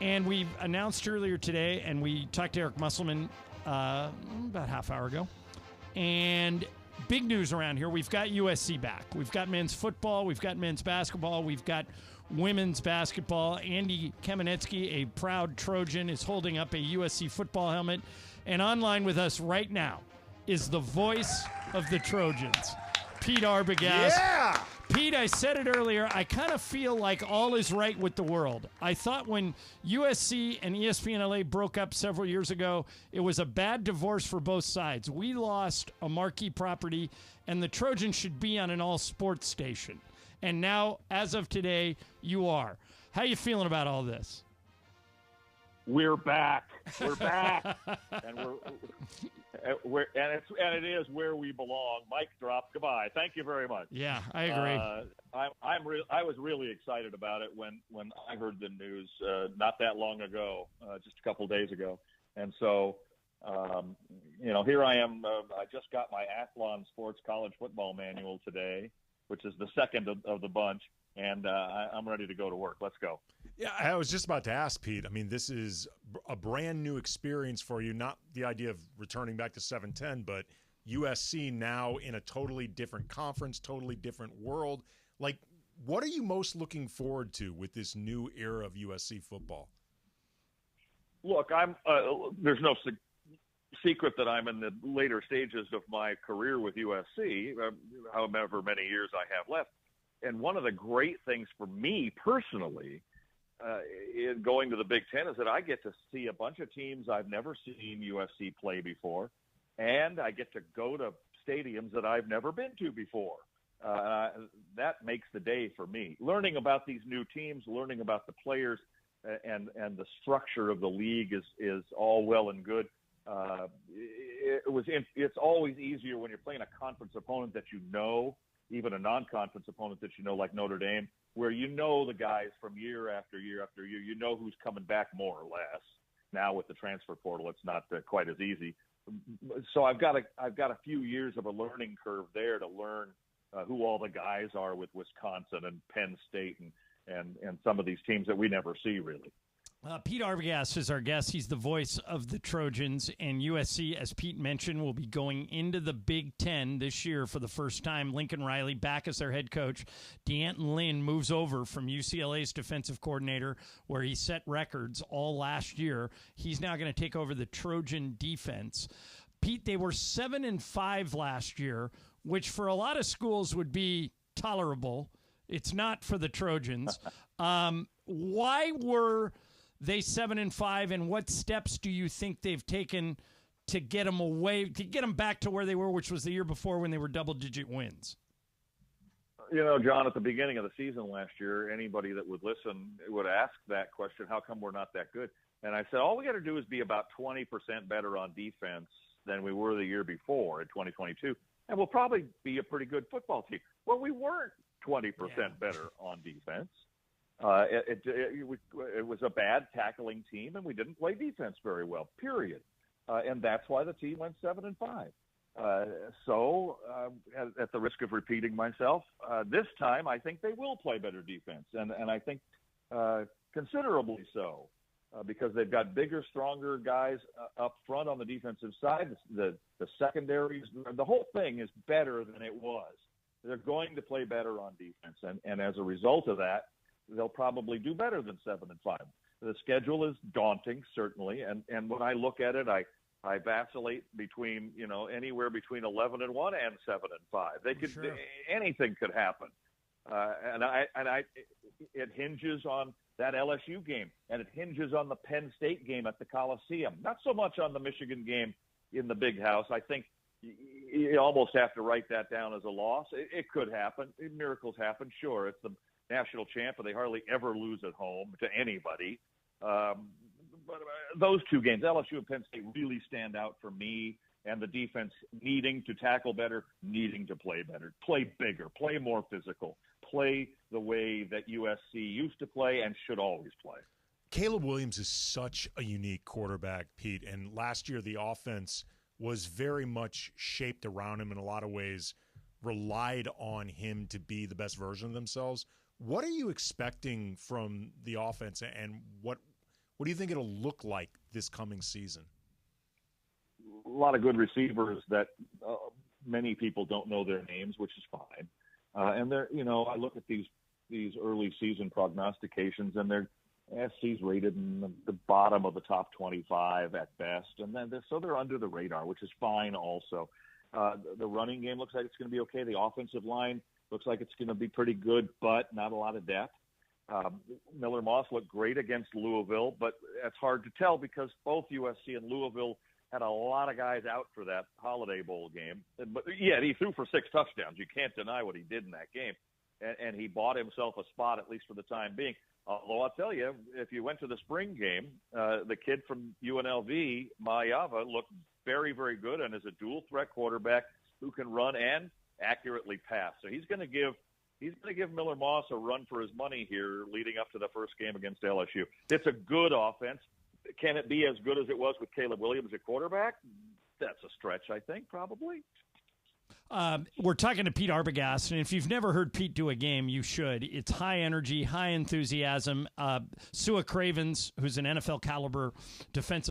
And we've announced earlier today, and we talked to Eric Musselman about half hour ago. And big news around here, we've got USC back. We've got men's football. We've got men's basketball. We've got women's basketball. Andy Kamenetsky, a proud Trojan, is holding up a USC football helmet. And online with us right now is the voice of the Trojans, Pete Arbogast. Yeah! Pete, I said it earlier, I kind of feel like all is right with the world. I thought when USC and ESPN LA broke up several years ago, it was a bad divorce for both sides. We lost a marquee property, and the Trojans should be on an all-sports station. And now, as of today, you are. How you feeling about all this? We're back. We're back, and it is where we belong. Mic drop. Goodbye. Thank you very much. Yeah, I agree. I was really excited about it when I heard the news not that long ago, just a couple days ago, and so here I am. I just got my Athlon Sports College Football Manual today, which is the second of the bunch, and I'm ready to go to work. Let's go. Yeah, I was just about to ask, Pete. I mean, this is a brand new experience for you, not the idea of returning back to 710, but USC now in a totally different conference, totally different world. Like, what are you most looking forward to with this new era of USC football? Look, there's no secret that I'm in the later stages of my career with USC, however many years I have left. And one of the great things for me personally in going to the Big Ten is that I get to see a bunch of teams I've never seen USC play before, and I get to go to stadiums that I've never been to before. That makes the day for me. Learning about these new teams, learning about the players, and the structure of the league is all well and good. It's always easier when you're playing a conference opponent that you know, even a non-conference opponent that you know, like Notre Dame, where you know the guys from year after year after year. You know who's coming back more or less. Now with the transfer portal, it's not quite as easy. So I've got a few years of a learning curve there to learn who all the guys are with Wisconsin and Penn State and some of these teams that we never see really. Pete Arbogast is our guest. He's the voice of the Trojans, and USC, as Pete mentioned, will be going into the Big Ten this year for the first time. Lincoln Riley back as their head coach. D'Anton Lynn moves over from UCLA's defensive coordinator, where he set records all last year. He's now going to take over the Trojan defense. Pete, they were 7-5 last year, which for a lot of schools would be tolerable. It's not for the Trojans. Why were they 7-5, and what steps do you think they've taken to get them back to where they were, which was the year before when they were double-digit wins? John, at the beginning of the season last year, anybody that would listen would ask that question, how come we're not that good? And I said, all we got to do is be about 20% better on defense than we were the year before in 2022, and we'll probably be a pretty good football team. Well, we weren't 20% better on defense. It was a bad tackling team, and we didn't play defense very well, period. And that's why the team went 7-5. So at the risk of repeating myself, this time I think they will play better defense, and I think considerably so, because they've got bigger, stronger guys up front on the defensive side. The secondaries, the whole thing is better than it was. They're going to play better on defense, and as a result of that, they'll probably do better than 7-5. The schedule is daunting, certainly, and when I look at it, I vacillate between anywhere between 11-1 and 7-5. They could anything could happen, it hinges on that LSU game, and it hinges on the Penn State game at the Coliseum. Not so much on the Michigan game in the Big House. I think you almost have to write that down as a loss. It could happen. Miracles happen. Sure, it's the national champ, but they hardly ever lose at home to anybody. But those two games, LSU and Penn State, really stand out for me, and the defense needing to tackle better, needing to play better, play bigger, play more physical, play the way that USC used to play and should always play. Caleb Williams is such a unique quarterback, Pete, and last year the offense was very much shaped around him in a lot of ways, relied on him to be the best version of themselves. What are you expecting from the offense, and what What do you think it'll look like this coming season? A lot of good receivers that many people don't know their names, which is fine. And they're, I look at these early season prognostications, and they're SC's rated in the bottom of the top 25 at best, and then they're under the radar, which is fine. Also, the running game looks like it's going to be okay. The offensive line looks like it's going to be pretty good, but not a lot of depth. Miller Moss looked great against Louisville, but that's hard to tell because both USC and Louisville had a lot of guys out for that Holiday Bowl game. But yeah, he threw for 6 touchdowns. You can't deny what he did in that game. And he bought himself a spot, at least for the time being. Although I'll tell you, if you went to the spring game, the kid from UNLV, Mayava, looked very, very good and is a dual-threat quarterback who can run and accurately pass. So he's going to give Miller Moss a run for his money here leading up to the first game against LSU. It's a good offense. Can it be as good as it was with Caleb Williams at quarterback? That's a stretch, I think, probably. We're talking to Pete Arbogast, and if you've never heard Pete do a game, you should. It's high energy, high enthusiasm. Sua Cravens, who's an NFL caliber defensive